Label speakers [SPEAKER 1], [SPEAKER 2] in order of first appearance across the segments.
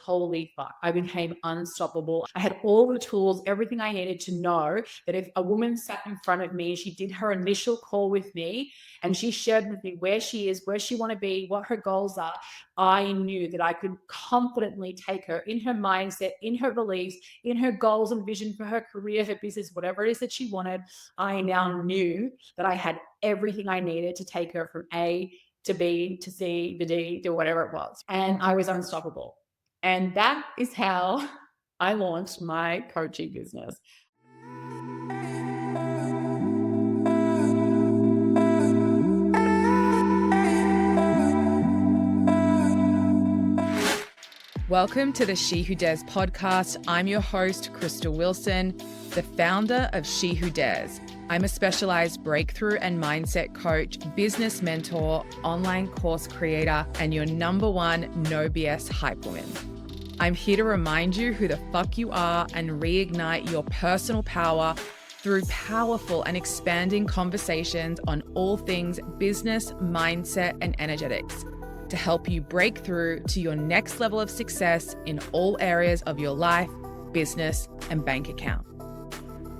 [SPEAKER 1] holy fuck, I became unstoppable. I had all the tools, everything I needed to know that if a woman sat in front of me, she did her initial call with me and she shared with me where she is, where she want to be, what her goals are, I knew that I could confidently take her in her mindset, in her beliefs, in her goals and vision for her career, her business, whatever it is that she wanted. I now knew that I had everything I needed to take her from A to B to C to D to whatever it was. And I was unstoppable. And that is how I launched my coaching business.
[SPEAKER 2] Welcome to the She Who Dares podcast. I'm your host, Crystal Wilson, the founder of She Who Dares. I'm a specialized breakthrough and mindset coach, business mentor, online course creator, and your number one no BS hype woman. I'm here to remind you who the fuck you are and reignite your personal power through powerful and expanding conversations on all things business, mindset, and energetics, to help you break through to your next level of success in all areas of your life, business, and bank account.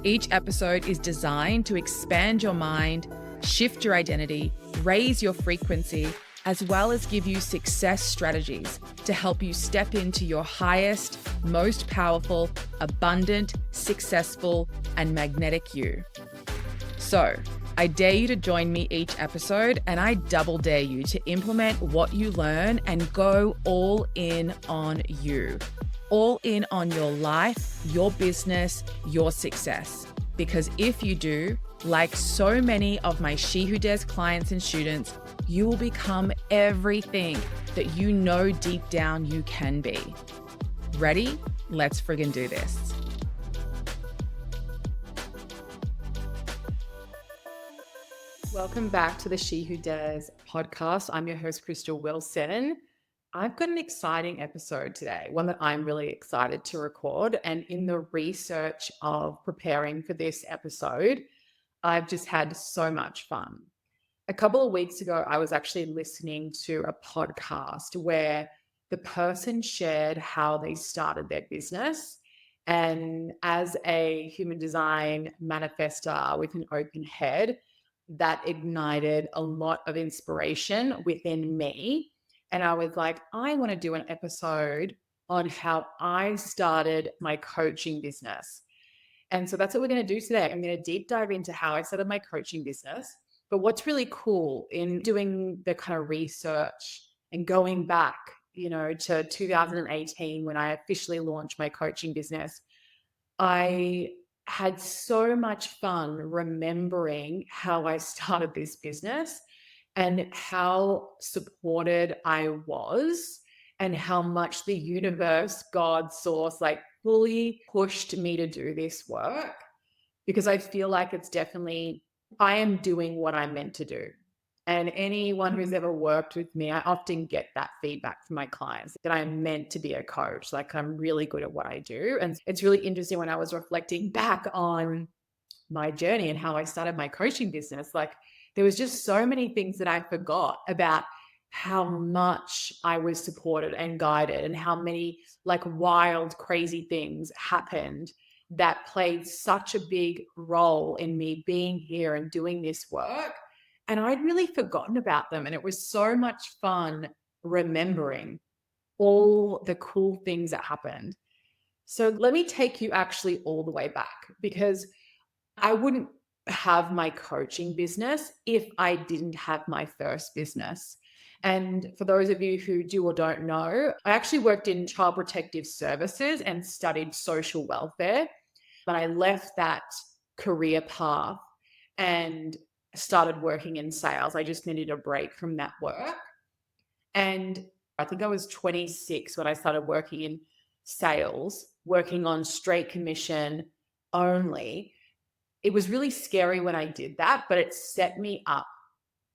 [SPEAKER 2] Each episode is designed to expand your mind, shift your identity, raise your frequency, as well as give you success strategies to help you step into your highest, most powerful, abundant, successful, and magnetic you. So, I dare you to join me each episode, and I double dare you to implement what you learn and go all in on you. All in on your life, your business, your success. Because if you do, like so many of my She Who Dares clients and students, you will become everything that you know deep down you can be. Ready? Let's friggin' do this. Welcome back to the She Who Dares podcast. I'm your host, Crystal Wilson. I've got an exciting episode today, one that I'm really excited to record. And in the research of preparing for this episode, I've just had so much fun. A couple of weeks ago, I was actually listening to a podcast where the person shared how they started their business. And as a human design manifestor with an open head, that ignited a lot of inspiration within me. And I was like, I want to do an episode on how I started my coaching business. And so that's what we're going to do today. I'm going to deep dive into how I started my coaching business. But what's really cool in doing the kind of research and going back, to 2018 when I officially launched my coaching business, I had so much fun remembering how I started this business and how supported I was and how much the universe, God, source, fully pushed me to do this work, because I feel like it's definitely, I am doing what I'm meant to do. And anyone who's ever worked with me, I often get that feedback from my clients that I'm meant to be a coach. Like, I'm really good at what I do. And it's really interesting when I was reflecting back on my journey and how I started my coaching business. There was just so many things that I forgot about how much I was supported and guided and how many wild, crazy things happened that played such a big role in me being here and doing this work. And I'd really forgotten about them. And it was so much fun remembering all the cool things that happened. So let me take you actually all the way back, because I wouldn't have my coaching business if I didn't have my first business. And for those of you who do or don't know, I actually worked in child protective services and studied social welfare. But I left that career path and started working in sales. I just needed a break from that work. And I think I was 26 when I started working in sales, working on straight commission only. It was really scary when I did that, but it set me up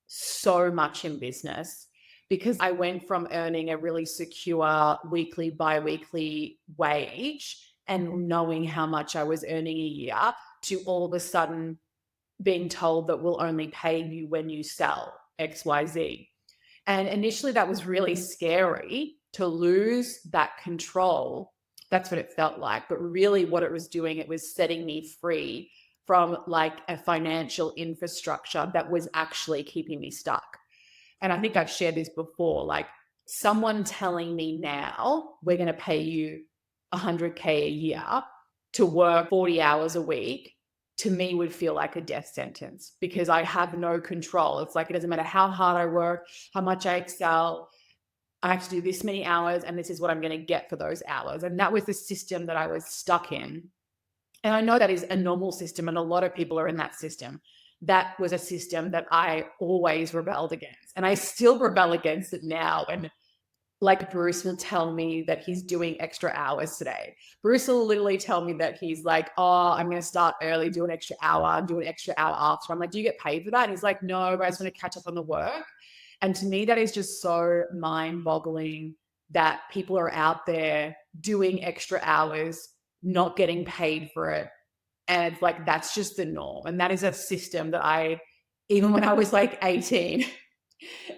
[SPEAKER 2] so much in business, because I went from earning a really secure weekly, bi-weekly wage and knowing how much I was earning a year to all of a sudden being told that we'll only pay you when you sell XYZ. And initially that was really scary, to lose that control. That's what it felt like. But really, what it was doing, it was setting me free from like a financial infrastructure that was actually keeping me stuck. And I think I've shared this before, like someone telling me now, we're going to pay you 100K a year to work 40 hours a week, to me would feel like a death sentence because I have no control. It's like, it doesn't matter how hard I work, how much I excel. I have to do this many hours and this is what I'm going to get for those hours. And that was the system that I was stuck in. And I know that is a normal system and a lot of people are in that system. That was a system that I always rebelled against. And I still rebel against it now. And like Bruce will tell me that he's doing extra hours today. Bruce will literally tell me that he's like, oh, I'm going to start early, do an extra hour, do an extra hour after. I'm like, do you get paid for that? And he's like, no, but I just want to catch up on the work. And to me, that is just so mind boggling that people are out there doing extra hours, not getting paid for it. And it's like, that's just the norm. And that is a system that even when I was like 18,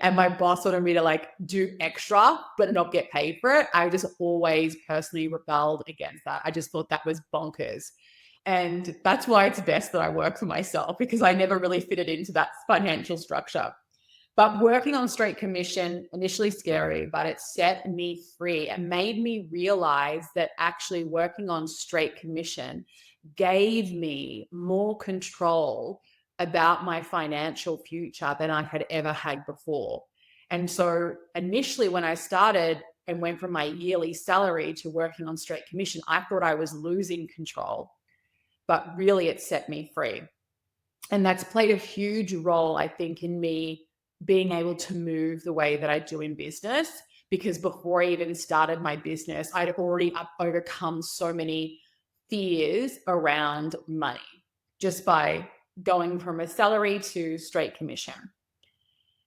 [SPEAKER 2] and my boss wanted me to like do extra but not get paid for it, I just always personally rebelled against that. I just thought that was bonkers. And that's why it's best that I work for myself, because I never really fitted into that financial structure. But working on straight commission, initially scary, but it set me free and made me realize that actually working on straight commission gave me more control about my financial future than I had ever had before. And so initially when I started and went from my yearly salary to working on straight commission, I thought I was losing control, but really it set me free. And that's played a huge role, I think, in me being able to move the way that I do in business, because before I even started my business, I'd already overcome so many fears around money just by going from a salary to straight commission.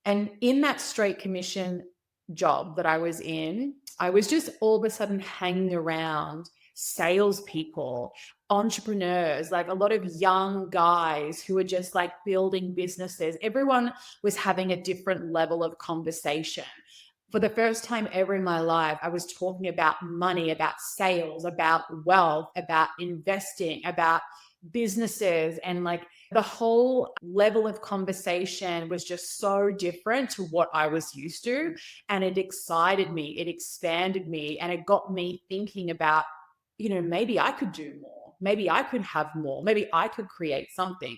[SPEAKER 2] And in that straight commission job that I was in, I was just all of a sudden hanging around salespeople, entrepreneurs, like a lot of young guys who were just like building businesses. Everyone was having a different level of conversation. For the first time ever in my life, I was talking about money, about sales, about wealth, about investing, about businesses, and like the whole level of conversation was just so different to what I was used to. And it excited me, it expanded me, and it got me thinking about, maybe I could do more, maybe I could have more, maybe I could create something.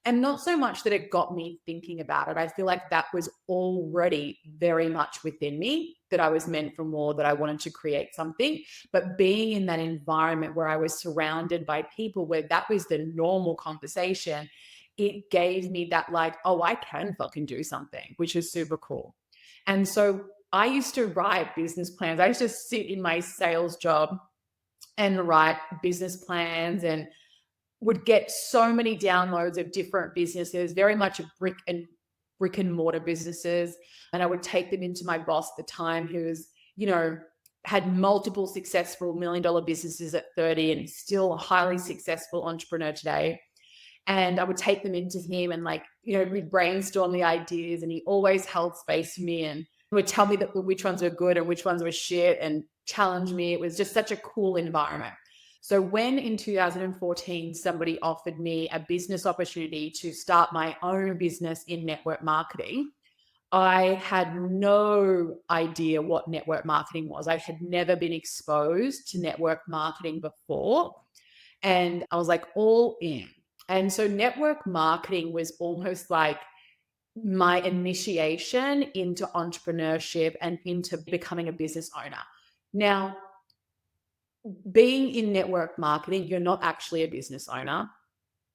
[SPEAKER 2] And not so much that it got me thinking about it. I feel like that was already very much within me, that I was meant for more, that I wanted to create something. But being in that environment where I was surrounded by people where that was the normal conversation, it gave me that like, oh, I can fucking do something, which is super cool. And so I used to write business plans. I used to sit in my sales job and write business plans, and would get so many downloads of different businesses, very much brick and mortar businesses. And I would take them into my boss at the time, who was, had multiple successful $1 million businesses at 30 and is still a highly successful entrepreneur today. And I would take them into him and we'd brainstorm the ideas, and he always held space for me and would tell me that which ones were good and which ones were shit and challenge me. It was just such a cool environment. So when in 2014, somebody offered me a business opportunity to start my own business in network marketing, I had no idea what network marketing was. I had never been exposed to network marketing before. And I was like all in. And so network marketing was almost like my initiation into entrepreneurship and into becoming a business owner. Now, being in network marketing, you're not actually a business owner,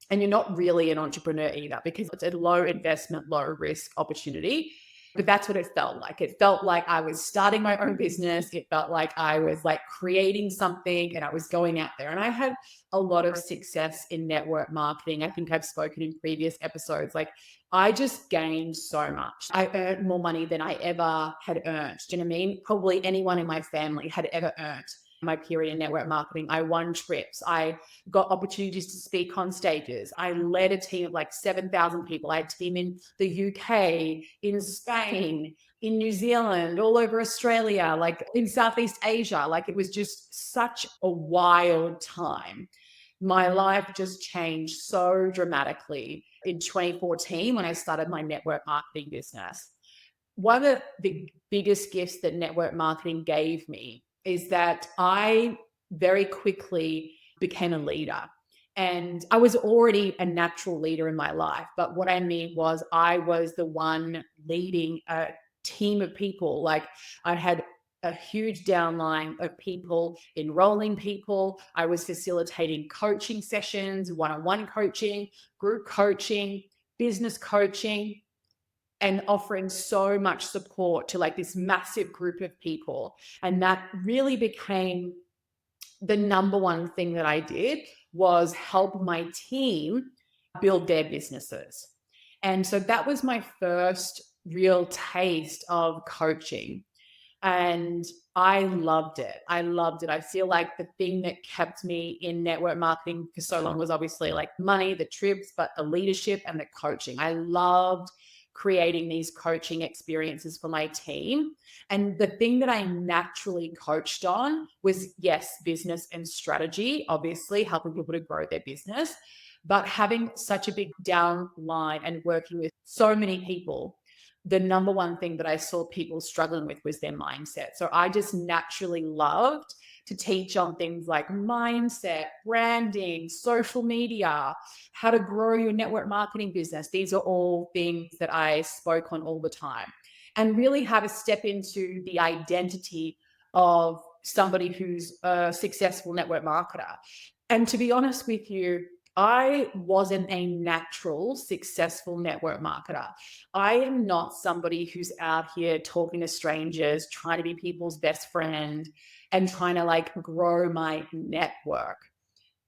[SPEAKER 2] and you're not really an entrepreneur either, because it's a low investment, low risk opportunity. But that's what it felt like. It felt like I was starting my own business. It felt like I was like creating something, and I was going out there. And I had a lot of success in network marketing. I think I've spoken in previous episodes. Like, I just gained so much. I earned more money than I ever had earned. Do you know what I mean? Probably anyone in my family had ever earned.
[SPEAKER 1] my period in network marketing. I won trips. I got opportunities to speak on stages. I led a team of like 7,000 people. I had a team in the UK, in Spain, in New Zealand, all over Australia, like in Southeast Asia. Like it was just such a wild time. My life just changed so dramatically in 2014 when I started my network marketing business. One of the biggest gifts that network marketing gave me is that I very quickly became a leader. And I was already a natural leader in my life. But what I mean was, I was the one leading a team of people. Like I had a huge downline of people, enrolling people. I was facilitating coaching sessions, one on one coaching, group coaching, business coaching, and offering so much support to like this massive group of people. And that really became the number one thing that I did, was help my team build their businesses. And so that was my first real taste of coaching. And I loved it. I loved it. I feel like the thing that kept me in network marketing for so long was obviously like money, the trips, but the leadership and the coaching. I loved creating these coaching experiences for my team. And the thing that I naturally coached on was, yes, business and strategy, obviously helping people to grow their business, but having such a big downline and working with so many people, the number one thing that I saw people struggling with was their mindset. So I just naturally loved to teach on things like mindset, branding, social media, how to grow your network marketing business. These are all things that I spoke on all the time, and really how to step into the identity of somebody who's a successful network marketer. And to be honest with you, I wasn't a natural successful network marketer. I am not somebody who's out here talking to strangers, trying to be people's best friend and trying to like grow my network.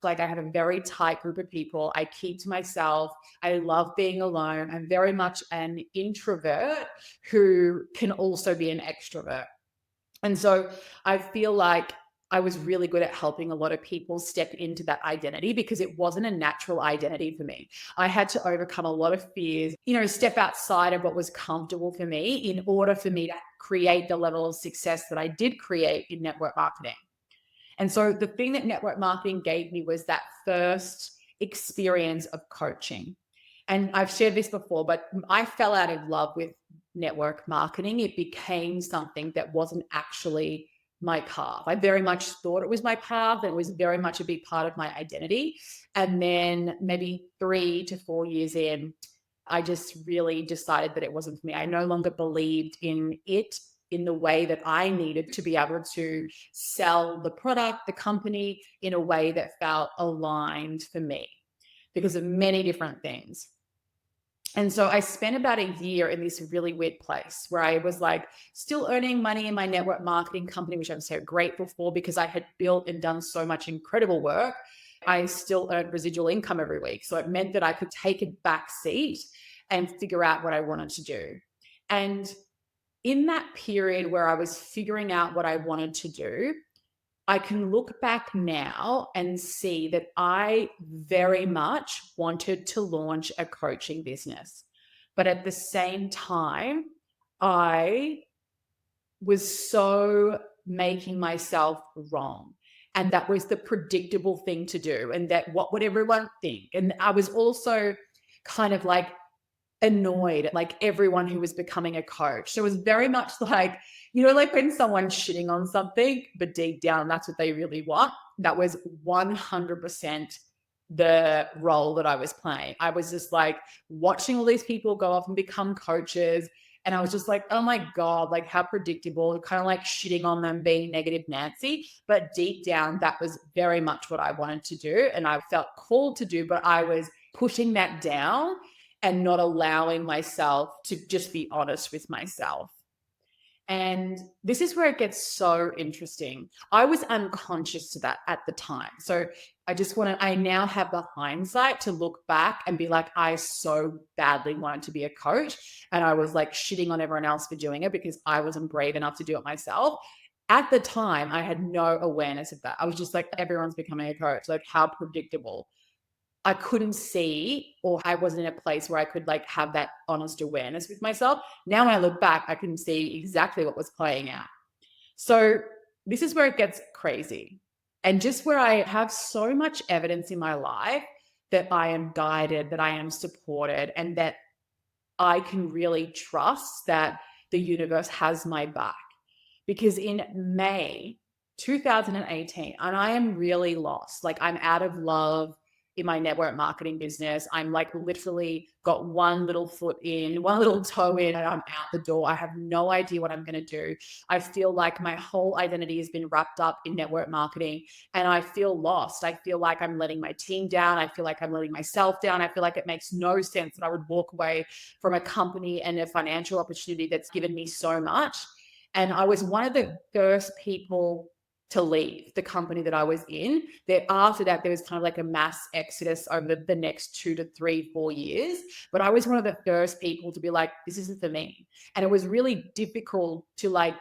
[SPEAKER 1] Like I have a very tight group of people. I keep to myself. I love being alone. I'm very much an introvert who can also be an extrovert. And so I feel like I was really good at helping a lot of people step into that identity, because it wasn't a natural identity for me. I had to overcome a lot of fears, step outside of what was comfortable for me in order for me to create the level of success that I did create in network marketing. And so the thing that network marketing gave me was that first experience of coaching. And I've shared this before, but I fell out of love with network marketing. It became something that wasn't actually my path. I very much thought it was my path, and it was very much a big part of my identity. And then maybe 3 to 4 years in, I just really decided that it wasn't for me. I no longer believed in it in the way that I needed to be able to sell the product, the company, in a way that felt aligned for me, because of many different things. And so I spent about a year in this really weird place where I was like still earning money in my network marketing company, which I'm so grateful for, because I had built and done so much incredible work. I still earned residual income every week. So it meant that I could take a back seat and figure out what I wanted to do. And in that period where I was figuring out what I wanted to do, I can look back now and see that I very much wanted to launch a coaching business. But at the same time, I was so making myself wrong. And that was the predictable thing to do. And that what would everyone think? And I was also kind of like annoyed at like everyone who was becoming a coach. So it was very much like, like when someone's shitting on something, but deep down, that's what they really want. That was 100% the role that I was playing. I was just like watching all these people go off and become coaches. And I was just like, oh my God, like how predictable, kind of like shitting on them, being negative Nancy. But deep down, that was very much what I wanted to do. And I felt called to do, but I was pushing that down and not allowing myself to just be honest with myself. And this is where it gets so interesting. I was unconscious to that at the time. So I now have the hindsight to look back and be like, I so badly wanted to be a coach. And I was like shitting on everyone else for doing it because I wasn't brave enough to do it myself. At the time, I had no awareness of that. I was just like, everyone's becoming a coach. Like, how predictable. I couldn't see, or I wasn't in a place where I could like have that honest awareness with myself. Now, when I look back, I can see exactly what was playing out. So this is where it gets crazy. And just where I have so much evidence in my life that I am guided, that I am supported, and that I can really trust that the universe has my back. Because in May 2018, and I am really lost, like I'm out of love in my network marketing business. I'm like literally got one little foot in, one little toe in, and I'm out the door. I have no idea what I'm going to do. I feel like my whole identity has been wrapped up in network marketing and I feel lost. I feel like I'm letting my team down. I feel like I'm letting myself down. I feel like it makes no sense that I would walk away from a company and a financial opportunity that's given me so much. And I was one of the first people to leave the company that I was in. That after that, there was kind of like a mass exodus over the next 2 to 3, 4 years. But I was one of the first people to be like, this isn't for me. And it was really difficult to like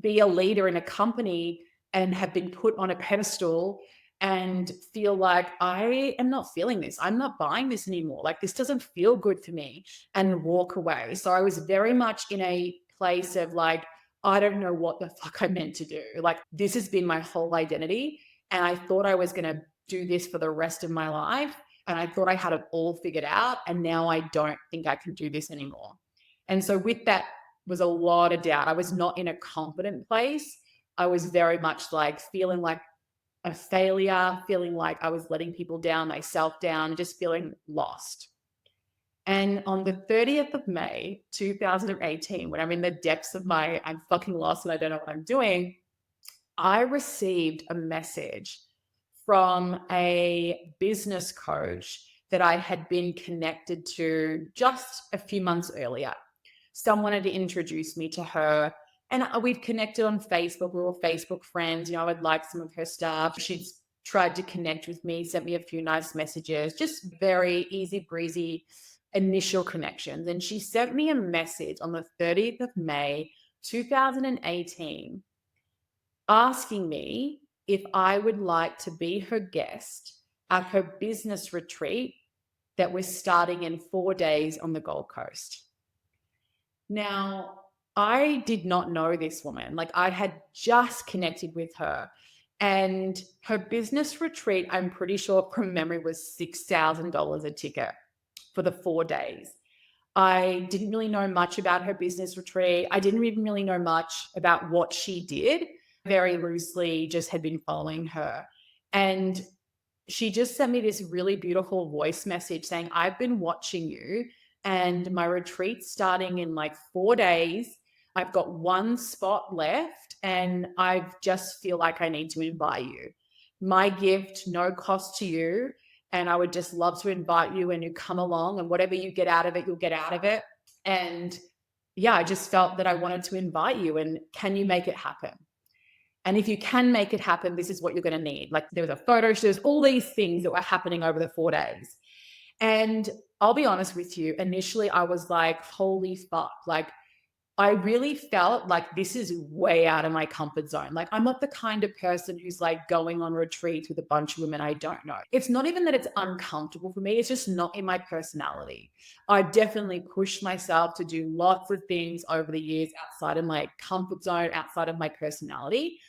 [SPEAKER 1] be a leader in a company and have been put on a pedestal and feel like I am not feeling this. I'm not buying this anymore. Like this doesn't feel good for me, and walk away. So I was very much in a place of like, I don't know what the fuck I meant to do. Like, this has been my whole identity. And I thought I was going to do this for the rest of my life. And I thought I had it all figured out. And now I don't think I can do this anymore. And so, with that, was a lot of doubt. I was not in a confident place. I was very much like feeling like a failure, feeling like I was letting people down, myself down, just feeling lost. And on the 30th of May, 2018, when I'm in the depths of my, I'm fucking lost and I don't know what I'm doing, I received a message from a business coach that I had been connected to just a few months earlier. Someone wanted to introduce me to her. And we'd connected on Facebook. We were Facebook friends. You know, I'd like some of her stuff. She'd tried to connect with me, sent me a few nice messages, just very easy breezy initial connections. And she sent me a message on the 30th of May, 2018, asking me if I would like to be her guest at her business retreat that was starting in 4 days on the Gold Coast. Now, I did not know this woman. Like, I had just connected with her, and her business retreat, I'm pretty sure from memory, was $6,000 a ticket for the 4 days. I didn't really know much about her business retreat. I didn't even really know much about what she did. Very loosely, just had been following her. And she just sent me this really beautiful voice message saying, I've been watching you and my retreat's starting in like 4 days. I've got one spot left and I just feel like I need to invite you. My gift, no cost to you. And I would just love to invite you and you come along, and whatever you get out of it, you'll get out of it. And yeah, I just felt that I wanted to invite you, and can you make it happen? And if you can make it happen, this is what you're going to need. Like, there was a photo shoot, there's all these things that were happening over the 4 days. And I'll be honest with you, initially I was like, holy fuck, like I really felt like this is way out of my comfort zone. Like, I'm not the kind of person who's like going on retreats with a bunch of women I don't know. It's not even that it's uncomfortable for me. It's just not in my personality. I definitely pushed myself to do lots of things over the years outside of my comfort zone, outside of my personality.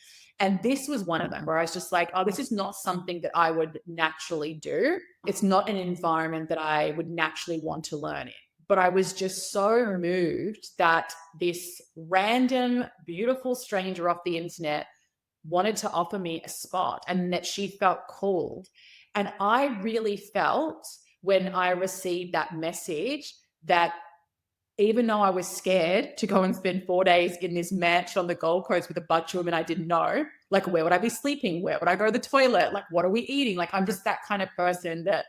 [SPEAKER 1] And this was one of them where I was just like, oh, this is not something that I would naturally do. It's not an environment that I would naturally want to learn in. But I was just so moved that this random, beautiful stranger off the internet wanted to offer me a spot and that she felt called. And I really felt when I received that message that even though I was scared to go and spend 4 days in this mansion on the Gold Coast with a bunch of women I didn't know, like, where would I be sleeping? Where would I go to the toilet? Like, what are we eating? Like, I'm just that kind of person that,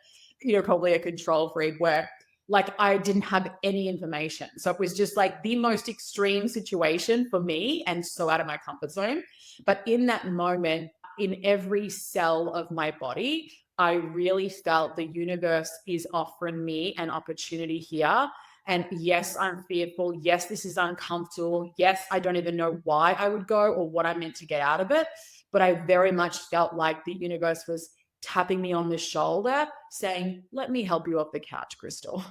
[SPEAKER 1] probably a control freak where like I didn't have any information. So it was just like the most extreme situation for me and so out of my comfort zone. But in that moment, in every cell of my body, I really felt the universe is offering me an opportunity here And yes, I'm fearful. Yes, this is uncomfortable. Yes, I don't even know why I would go or what I meant to get out of it. But I very much felt like the universe was tapping me on the shoulder saying, let me help you off the couch, Crystal.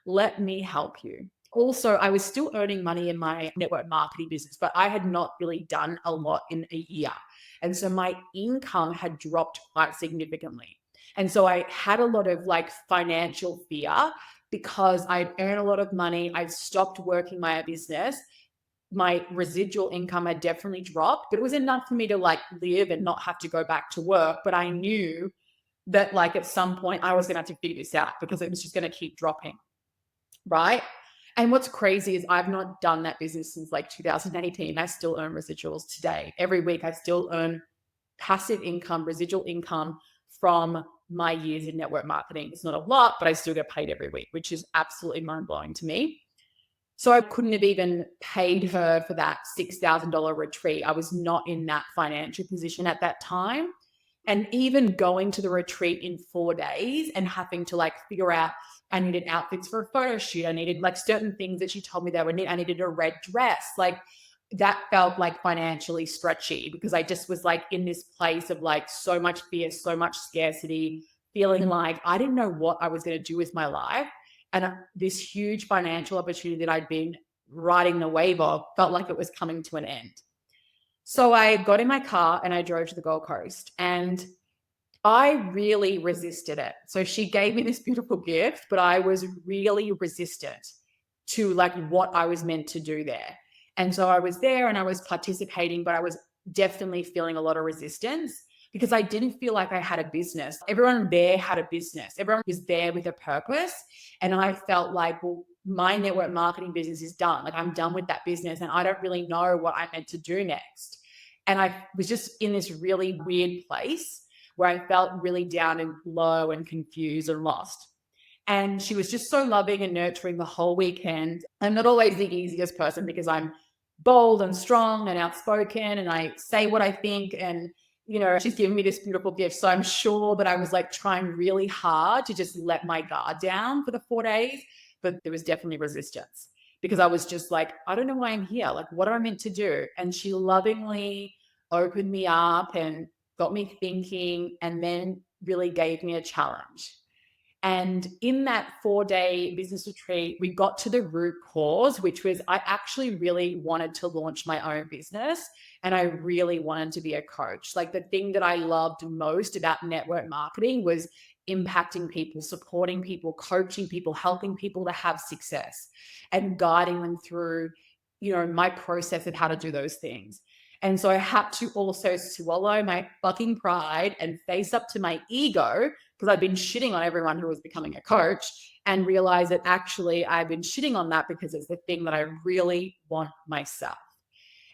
[SPEAKER 1] Let me help you. Also, I was still earning money in my network marketing business, but I had not really done a lot in a year. And so my income had dropped quite significantly. And so I had a lot of like financial fear because I'd earned a lot of money. I'd stopped working my business. My residual income had definitely dropped, but it was enough for me to like live and not have to go back to work. But I knew that like at some point I was going to have to figure this out because it was just going to keep dropping. Right. And what's crazy is I've not done that business since like 2018. I still earn residuals today. Every week I still earn passive income, residual income from my years in network marketing. It's not a lot, but I still get paid every week, which is absolutely mind blowing to me. So I couldn't have even paid her for that $6,000 retreat. I was not in that financial position at that time. And even going to the retreat in 4 days and having to like figure out, I needed outfits for a photo shoot. I needed like certain things that she told me that I would need. I needed a red dress. Like that felt like financially stretchy because I just was like in this place of like so much fear, so much scarcity, feeling like I didn't know what I was going to do with my life. And this huge financial opportunity that I'd been riding the wave of felt like it was coming to an end. So I got in my car and I drove to the Gold Coast and I really resisted it. So she gave me this beautiful gift, but I was really resistant to like what I was meant to do there. And so I was there and I was participating, but I was definitely feeling a lot of resistance because I didn't feel like I had a business. Everyone there had a business. Everyone was there with a purpose. And I felt like, well, my network marketing business is done. Like I'm done with that business and I don't really know what I'm meant to do next. And I was just in this really weird place where I felt really down and low and confused and lost. And she was just so loving and nurturing the whole weekend. I'm not always the easiest person because I'm bold and strong and outspoken and I say what I think. And, you know, she's given me this beautiful gift. So I'm sure that I was like trying really hard to just let my guard down for the 4 days. But there was definitely resistance because I was just like, I don't know why I'm here. Like, what am I meant to do? And she lovingly opened me up and got me thinking, and then really gave me a challenge. And in that 4-day business retreat, we got to the root cause, which was I actually really wanted to launch my own business and I really wanted to be a coach. Like the thing that I loved most about network marketing was impacting people, supporting people, coaching people, helping people to have success and guiding them through, you know, my process of how to do those things. And so I had to also swallow my fucking pride and face up to my ego because I'd been shitting on everyone who was becoming a coach and realize that actually I've been shitting on that because it's the thing that I really want myself.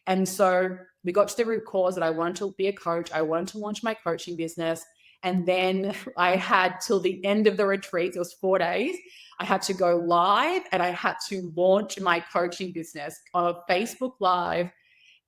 [SPEAKER 1] And so we got to the root cause that I wanted to be a coach. I wanted to launch my coaching business. And then I had till the end of the retreat, it was 4 days, I had to go live and I had to launch my coaching business on a Facebook Live.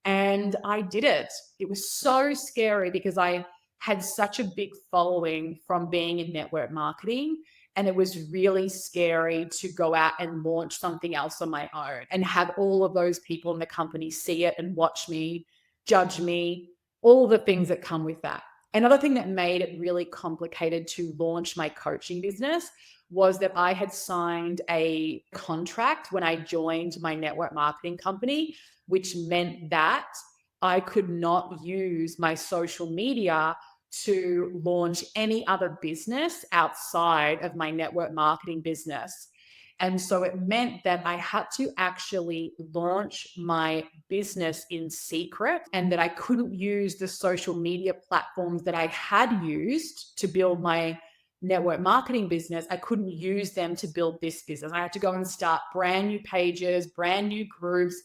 [SPEAKER 1] And I did it. It was so scary because I had such a big following from being in network marketing. And it was really scary to go out and launch something else on my own and have all of those people in the company see it and watch me, judge me, all the things that come with that. Another thing that made it really complicated to launch my coaching business was that I had signed a contract when I joined my network marketing company, which meant that I could not use my social media to launch any other business outside of my network marketing business. And so it meant that I had to actually launch my business in secret and that I couldn't use the social media platforms that I had used to build my network marketing business. I couldn't use them to build this business. I had to go and start brand new pages, brand new groups,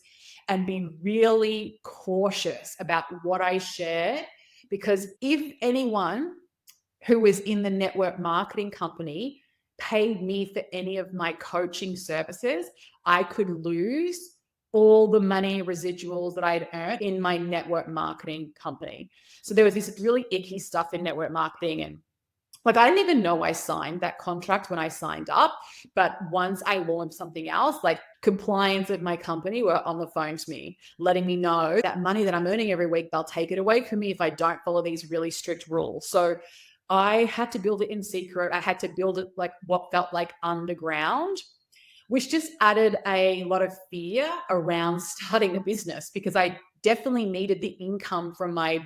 [SPEAKER 1] and be really cautious about what I share. Because if anyone who was in the network marketing company paid me for any of my coaching services, I could lose all the money residuals that I'd earned in my network marketing company. So there was this really icky stuff in network marketing. And Like, I didn't even know I signed that contract when I signed up. But once I launched something else, like compliance at my company were on the phone to me, letting me know that money that I'm earning every week, they'll take it away from me if I don't follow these really strict rules. So I had to build it in secret. I had to build it like what felt like underground, which just added a lot of fear around starting a business because I definitely needed the income from my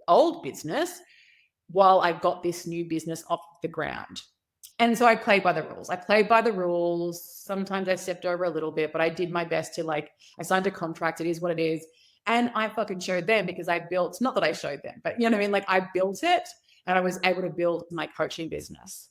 [SPEAKER 1] old business while I got this new business off the ground. And so I played by the rules. I played by the rules. Sometimes I stepped over a little bit, but I did my best to like, I signed a contract. It is what it is. And I fucking showed them because I built, not that I showed them, but you know what I mean? Like I built it and I was able to build my coaching business.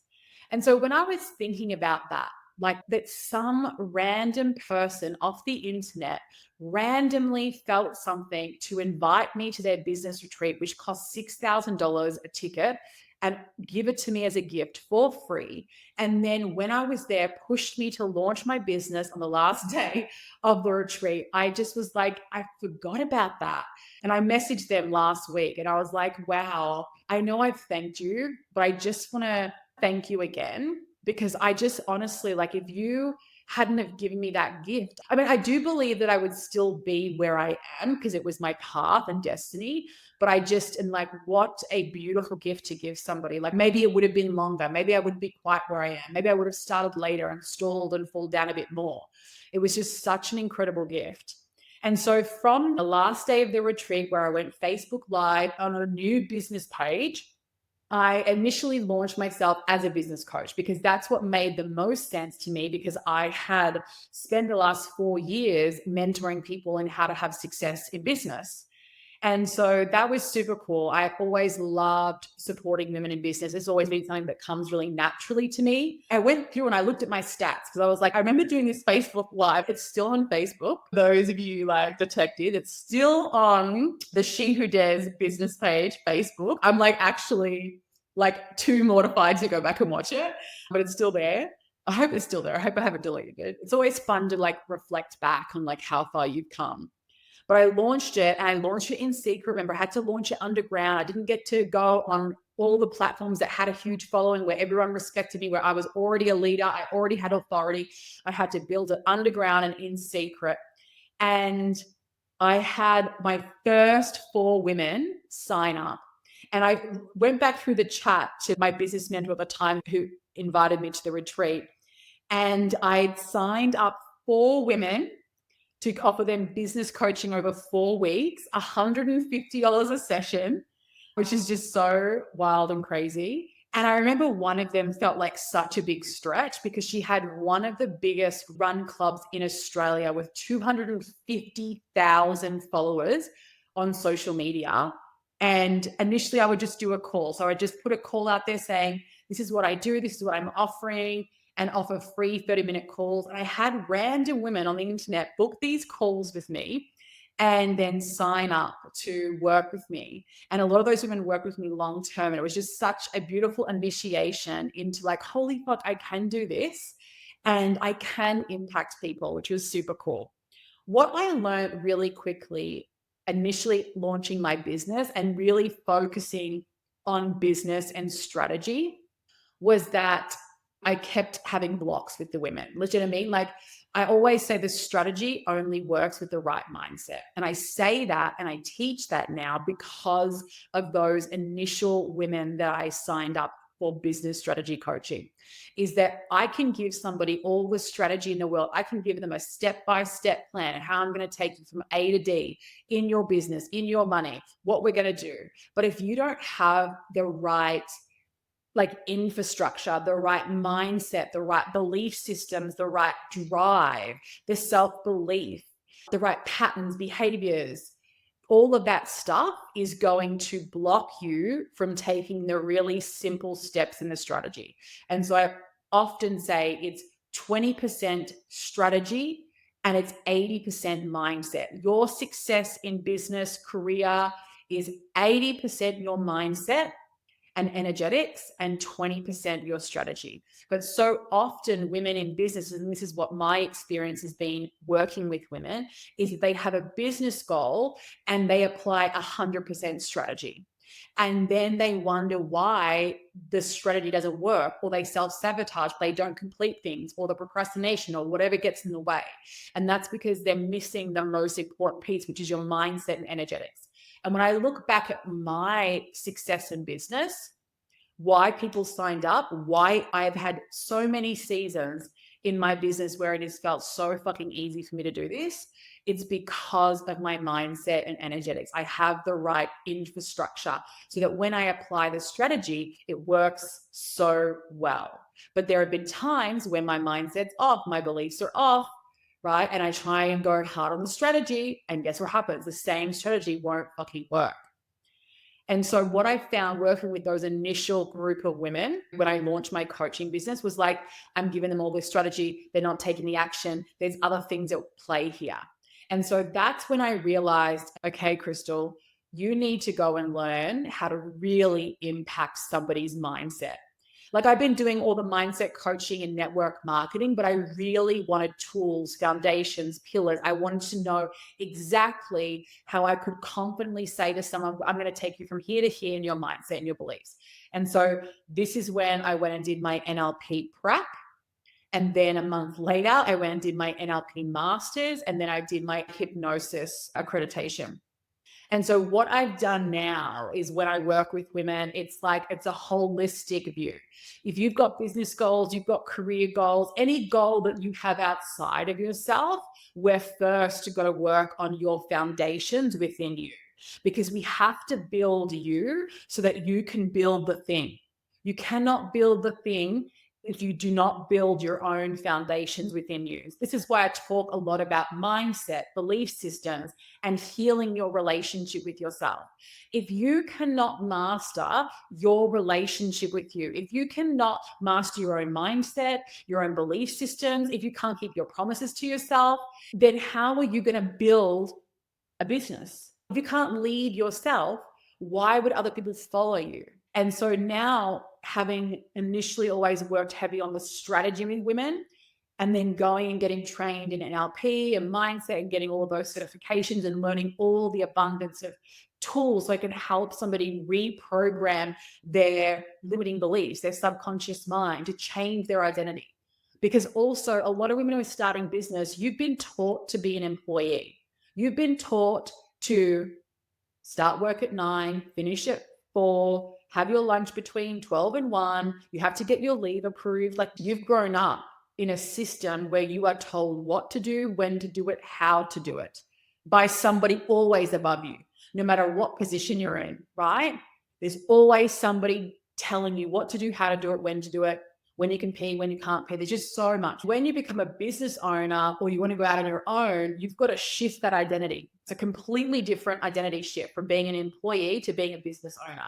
[SPEAKER 1] And so when I was thinking about that, like that some random person off the internet randomly felt something to invite me to their business retreat, which cost $6,000 a ticket, and give it to me as a gift for free. And then when I was there, pushed me to launch my business on the last day of the retreat. I just was like, I forgot about that. And I messaged them last week and I was like, wow, I know I've thanked you, but I just want to thank you again because I just honestly, like, if you hadn't have given me that gift, I mean, I do believe that I would still be where I am because it was my path and destiny. But I just am like, what a beautiful gift to give somebody. Like maybe it would have been longer. Maybe I wouldn't be quite where I am. Maybe I would have started later and stalled and fall down a bit more. It was just such an incredible gift. And so from the last day of the retreat where I went Facebook Live on a new business page, I initially launched myself as a business coach because that's what made the most sense to me because I had spent the last 4 years mentoring people in how to have success in business. And so that was super cool. I've always loved supporting women in business. It's always been something that comes really naturally to me. I went through and I looked at my stats because I was like, I remember doing this Facebook Live. It's still on Facebook. Those of you like detected, it's still on the She Who Dares business page, Facebook. I'm like actually like too mortified to go back and watch it, but it's still there. I hope it's still there. I hope I haven't deleted it. It's always fun to like reflect back on like how far you've come. But I launched it and I launched it in secret. Remember, I had to launch it underground. I didn't get to go on all the platforms that had a huge following where everyone respected me, where I was already a leader. I already had authority. I had to build it underground and in secret. And I had my first 4 women sign up. And I went back through the chat to my business mentor at the time who invited me to the retreat. And I signed up 4 women to offer them business coaching over 4 weeks, $150 a session, which is just so wild and crazy. And I remember one of them felt like such a big stretch because she had one of the biggest run clubs in Australia with 250,000 followers on social media. And initially, I would just do a call. So I just put a call out there saying, this is what I do, this is what I'm offering, and offer free 30-minute calls. And I had random women on the internet book these calls with me and then sign up to work with me. And a lot of those women work with me long term. And it was just such a beautiful initiation into like, holy fuck, I can do this and I can impact people, which was super cool. What I learned really quickly, initially launching my business and really focusing on business and strategy, was that I kept having blocks with the women. Legitimately, like I always say, the strategy only works with the right mindset. And I say that and I teach that now because of those initial women that I signed up for business strategy coaching, is that I can give somebody all the strategy in the world. I can give them a step-by-step plan of how I'm going to take you from A to D in your business, in your money, what we're going to do. But if you don't have the right like infrastructure, the right mindset, the right belief systems, the right drive, the self-belief, the right patterns, behaviors, all of that stuff is going to block you from taking the really simple steps in the strategy. And so I often say it's 20% strategy and it's 80% mindset. Your success in business, career is 80% your mindset and energetics and 20% your strategy. But so often women in business, and this is what my experience has been working with women, is they have a business goal and they apply 100% strategy. And then they wonder why the strategy doesn't work, or they self-sabotage, they don't complete things, or the procrastination or whatever gets in the way. And that's because they're missing the most important piece, which is your mindset and energetics. And when I look back at my success in business, why people signed up, why I've had so many seasons in my business where it has felt so fucking easy for me to do this, it's because of my mindset and energetics. I have the right infrastructure so that when I apply the strategy, it works so well. But there have been times when my mindset's off, my beliefs are off, right? And I try and go hard on the strategy, and guess what happens? The same strategy won't fucking work. And so what I found working with those initial group of women when I launched my coaching business was like, I'm giving them all this strategy. They're not taking the action. There's other things at play here. And so that's when I realized, okay, Crystal, you need to go and learn how to really impact somebody's mindset. Like, I've been doing all the mindset coaching and network marketing, but I really wanted tools, foundations, pillars. I wanted to know exactly how I could confidently say to someone, I'm going to take you from here to here in your mindset and your beliefs. And so this is when I went and did my NLP prep. And then a month later, I went and did my NLP masters, and then I did my hypnosis accreditation. And so what I've done now is when I work with women, it's like it's a holistic view. If you've got business goals, you've got career goals, any goal that you have outside of yourself, we're first got to work on your foundations within you, because we have to build you so that you can build the thing. You cannot build the thing if you do not build your own foundations within you. This is why I talk a lot about mindset, belief systems, and healing your relationship with yourself. If you cannot master your relationship with you, if you cannot master your own mindset, your own belief systems, if you can't keep your promises to yourself, then how are you going to build a business? If you can't lead yourself, why would other people follow you? And so now, having initially always worked heavy on the strategy with women, and then going and getting trained in NLP and mindset and getting all of those certifications and learning all the abundance of tools so I can help somebody reprogram their limiting beliefs, their subconscious mind, to change their identity. Because also, a lot of women who are starting business, you've been taught to be an employee. You've been taught to start work at 9, finish at 4, have your lunch between 12 and 1. You have to get your leave approved. Like, you've grown up in a system where you are told what to do, when to do it, how to do it by somebody always above you, no matter what position you're in, right? There's always somebody telling you what to do, how to do it, when to do it, when you can pay, when you can't pay. There's just so much. When you become a business owner or you want to go out on your own, you've got to shift that identity. It's a completely different identity shift from being an employee to being a business owner.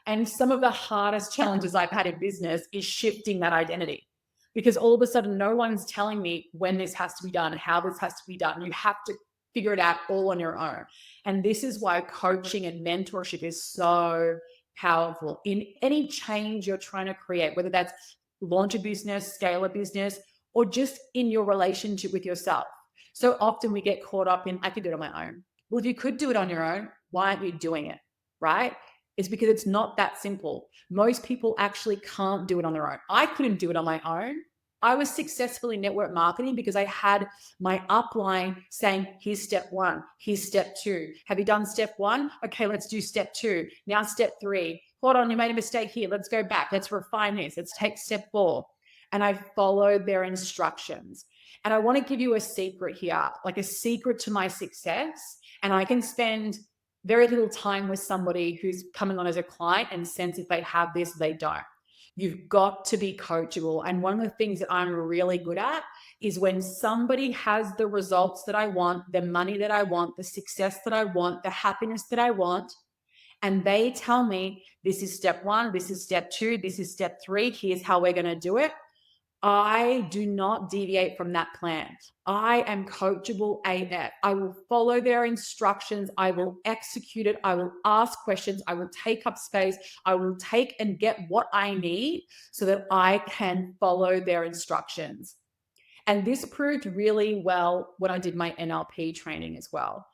[SPEAKER 1] And some of the hardest challenges I've had in business is shifting that identity, because all of a sudden no one's telling me when this has to be done, how this has to be done. You have to figure it out all on your own. And this is why coaching and mentorship is so powerful in any change you're trying to create, whether that's launch a business, scale a business, or just in your relationship with yourself. So often we get caught up in, I could do it on my own. Well, if you could do it on your own, why aren't you doing it? Right? It's because it's not that simple. Most people actually can't do it on their own. I couldn't do it on my own. I was successful in network marketing because I had my upline saying, here's step 1, here's step 2. Have you done step 1? Okay, let's do step 2. Now step 3. Hold on, you made a mistake here. Let's go back. Let's refine this. Let's take step 4. And I followed their instructions. And I want to give you a secret here, like a secret to my success. And I can spend very little time with somebody who's coming on as a client and sense if they have this, they don't. You've got to be coachable. And one of the things that I'm really good at is when somebody has the results that I want, the money that I want, the success that I want, the happiness that I want, and they tell me, this is step 1, this is step 2, this is step 3, here's how we're going to do it, I do not deviate from that plan. I am coachable AF. I will follow their instructions. I will execute it. I will ask questions. I will take up space. I will take and get what I need so that I can follow their instructions. And this proved really well when I did my NLP training as well.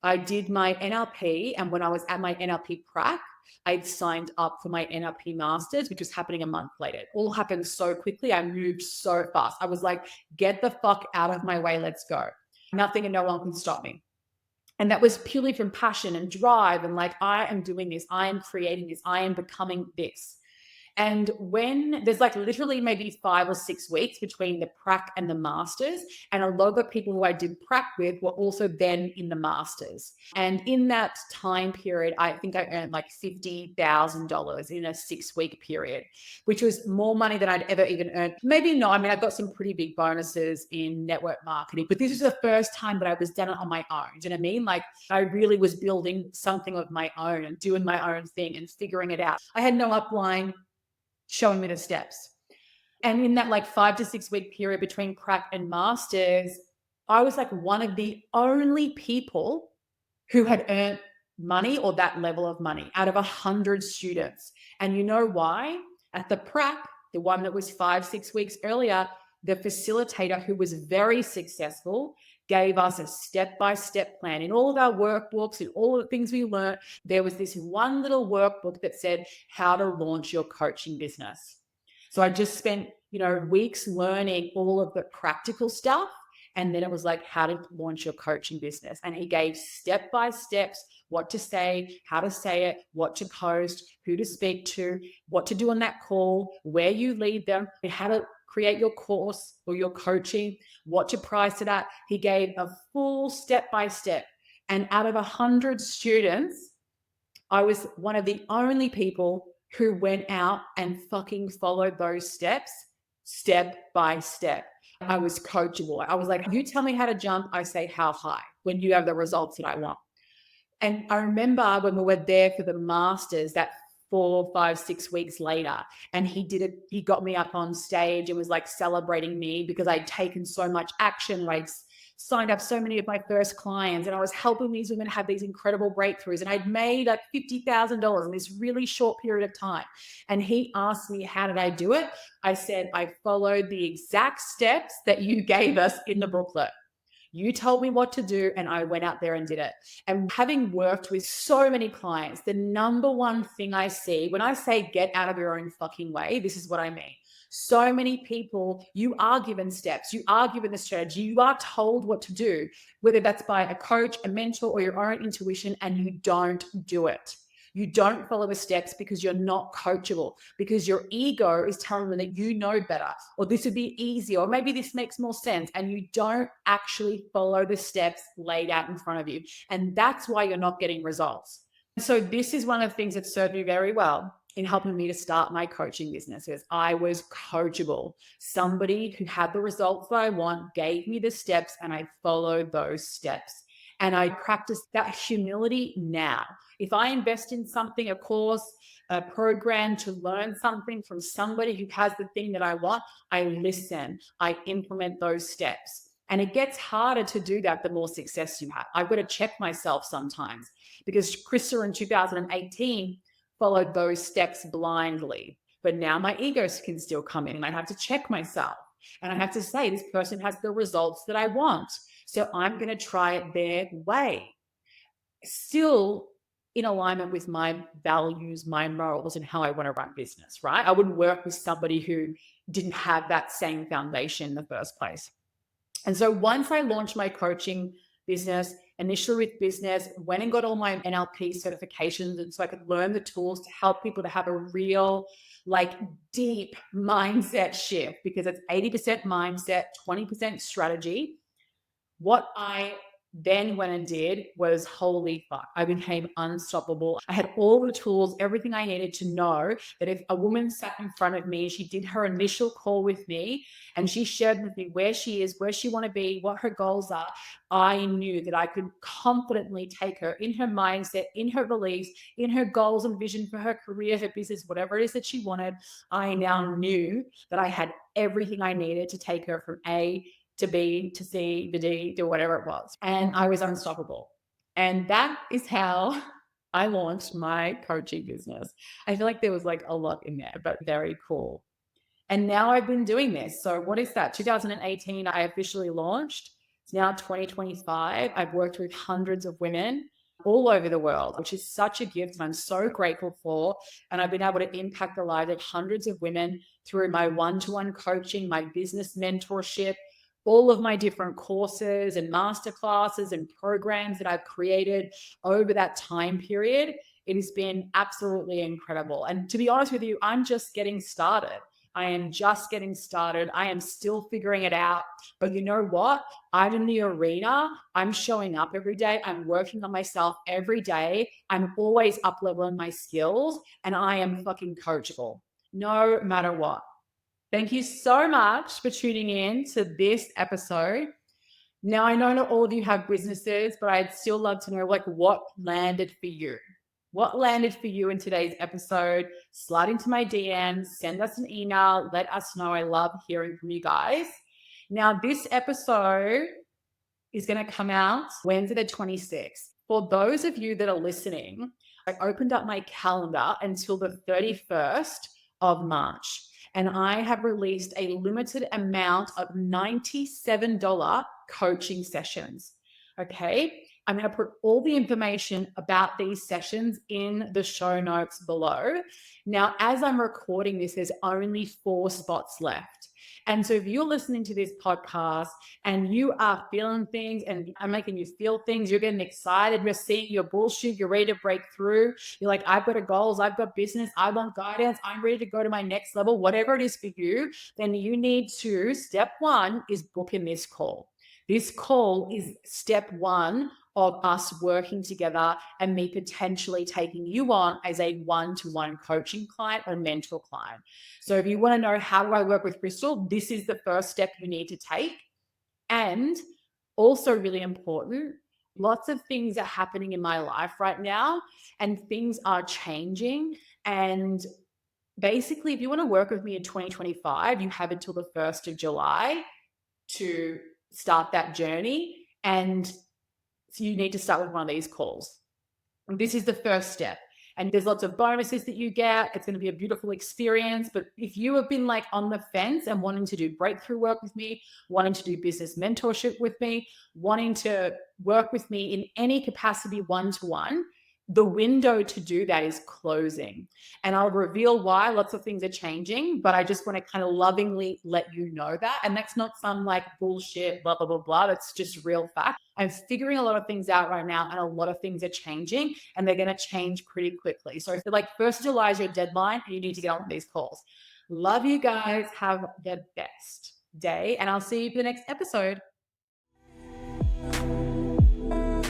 [SPEAKER 1] I did my NLP, and when I was at my NLP prac, I'd signed up for my NLP Masters, which was happening a month later. It all happened so quickly. I moved so fast. I was like, get the fuck out of my way. Let's go. Nothing and no one can stop me. And that was purely from passion and drive. And like, I am doing this. I am creating this. I am becoming this. And when there's like literally maybe 5 or 6 weeks between the prac and the masters, and a lot of the people who I did prac with were also then in the masters. And in that time period, I think I earned like $50,000 in a 6-week period, which was more money than I'd ever even earned. Maybe not. I mean, I got some pretty big bonuses in network marketing, but this was the first time that I was done it on my own. Do you know what I mean? Like, I really was building something of my own and doing my own thing and figuring it out. I had no upline showing me the steps. And in that like 5 to 6 week period between prac and masters, I was like one of the only people who had earned money or that level of money out of 100 students. And you know why? At the prac, the one that was 5, 6 weeks earlier, the facilitator, who was very successful, gave us a step-by-step plan. In all of our workbooks, in all of the things we learned, there was this one little workbook that said how to launch your coaching business. So I just spent, weeks learning all of the practical stuff. And then it was like how to launch your coaching business. And he gave step-by-steps, what to say, how to say it, what to post, who to speak to, what to do on that call, where you lead them, how to create your course or your coaching, what to price it at. He gave a full step-by-step. And out of 100 students, I was one of the only people who went out and fucking followed those steps, step by step. I was coachable. I was like, you tell me how to jump, I say how high when you have the results that I want. And I remember when we were there for the masters, that 4, 5, 6 weeks later, and he got me up on stage and was like celebrating me because I'd taken so much action. I'd signed up so many of my first clients and I was helping these women have these incredible breakthroughs. And I'd made like $50,000 in this really short period of time. And he asked me, how did I do it? I said, I followed the exact steps that you gave us in the booklet. You told me what to do and I went out there and did it. And having worked with so many clients, the number one thing I see when I say get out of your own fucking way, this is what I mean. So many people, you are given steps, you are given the strategy, you are told what to do, whether that's by a coach, a mentor, or your own intuition, and you don't do it. You don't follow the steps because you're not coachable, because your ego is telling them that you know better, or this would be easy, or maybe this makes more sense, and you don't actually follow the steps laid out in front of you. And that's why you're not getting results. So this is one of the things that served me very well in helping me to start my coaching business, is I was coachable. Somebody who had the results that I want gave me the steps and I followed those steps. And I practice that humility now. If I invest in something, a course, a program, to learn something from somebody who has the thing that I want, I listen, I implement those steps. And it gets harder to do that the more success you have. I've got to check myself sometimes, because Krista in 2018 followed those steps blindly. But now my ego can still come in and I have to check myself. And I have to say, this person has the results that I want. So I'm going to try it their way. Still in alignment with my values, my morals, and how I want to run business, right? I wouldn't work with somebody who didn't have that same foundation in the first place. And so once I launched my coaching business, initially with business, went and got all my NLP certifications, and so I could learn the tools to help people to have a real, like, deep mindset shift, because it's 80% mindset, 20% strategy. What I then went and did was, holy fuck, I became unstoppable. I had all the tools, everything I needed to know that if a woman sat in front of me, she did her initial call with me and she shared with me where she is, where she want to be, what her goals are, I knew that I could confidently take her in her mindset, in her beliefs, in her goals and vision for her career, her business, whatever it is that she wanted. I now knew that I had everything I needed to take her from A to B, to C, to D, to whatever it was. And I was unstoppable. And that is how I launched my coaching business. I feel like there was like a lot in there, but very cool. And now I've been doing this. So what is that? 2018, I officially launched. It's now 2025. I've worked with hundreds of women. all over the world, which is such a gift and I'm so grateful for. And I've been able to impact the lives of hundreds of women through my one-to-one coaching, my business mentorship, all of my different courses and masterclasses and programs that I've created over that time period. It has been absolutely incredible. And to be honest with you, I'm just getting started. I am just getting started. I am still figuring it out. But you know what? I'm in the arena. I'm showing up every day. I'm working on myself every day. I'm always up leveling my skills and I am fucking coachable no matter what. Thank you so much for tuning in to this episode. Now, I know not all of you have businesses, but I'd still love to know what landed for you. What landed for you in today's episode? Slide into my DMs, send us an email, let us know. I love hearing from you guys. Now, this episode is going to come out Wednesday the 26th. For those of you that are listening, I opened up my calendar until the 31st of March. And I have released a limited amount of $97 coaching sessions. Okay. I'm going to put all the information about these sessions in the show notes below. Now, as I'm recording this, there's only 4 spots left. And so if you're listening to this podcast and you are feeling things and I'm making you feel things, you're getting excited, you're seeing your bullshit, you're ready to break through. You're like, I've got goals, I've got business, I want guidance, I'm ready to go to my next level, whatever it is for you, then you need to, step 1 is book in this call. This call is step 1 of us working together and me potentially taking you on as a one-to-one coaching client or mentor client. So if you want to know how do I work with Crystal, this is the first step you need to take. And also really important, lots of things are happening in my life right now and things are changing. And basically, if you want to work with me in 2025, you have until the 1st of July to start that journey. And so you need to start with one of these calls. And this is the first step. And there's lots of bonuses that you get. It's going to be a beautiful experience. But if you have been like on the fence and wanting to do breakthrough work with me, wanting to do business mentorship with me, wanting to work with me in any capacity one-to-one, the window to do that is closing. And I'll reveal why. Lots of things are changing, but I just want to kind of lovingly let you know that. And that's not some like bullshit, blah, blah, blah, blah. That's just real fact. I'm figuring a lot of things out right now and a lot of things are changing and they're going to change pretty quickly. So if they're like 1st of July is your deadline and you need to get on these calls. Love you guys. Have the best day and I'll see you for the next episode.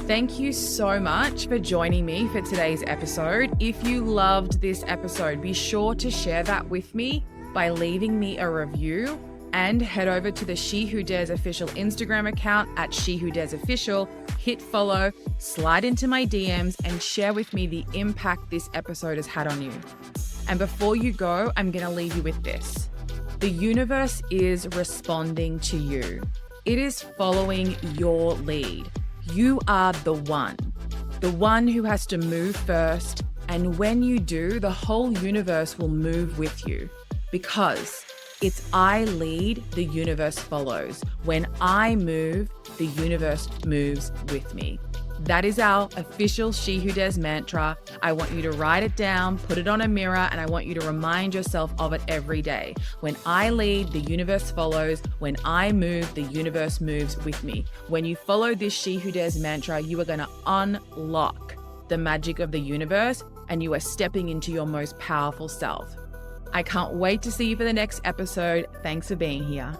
[SPEAKER 2] Thank you so much for joining me for today's episode. If you loved this episode, be sure to share that with me by leaving me a review and head over to the She Who Dares official Instagram account at She Who Dares Official, hit follow, slide into my DMs and share with me the impact this episode has had on you. And before you go, I'm going to leave you with this. The universe is responding to you. It is following your lead. You are the one who has to move first. And when you do, the whole universe will move with you because it's I lead, the universe follows. When I move, the universe moves with me. That is our official She Who Dares mantra. I want you to write it down, put it on a mirror, and I want you to remind yourself of it every day. When I lead, the universe follows. When I move, the universe moves with me. When you follow this She Who Dares mantra, you are going to unlock the magic of the universe and you are stepping into your most powerful self. I can't wait to see you for the next episode. Thanks for being here.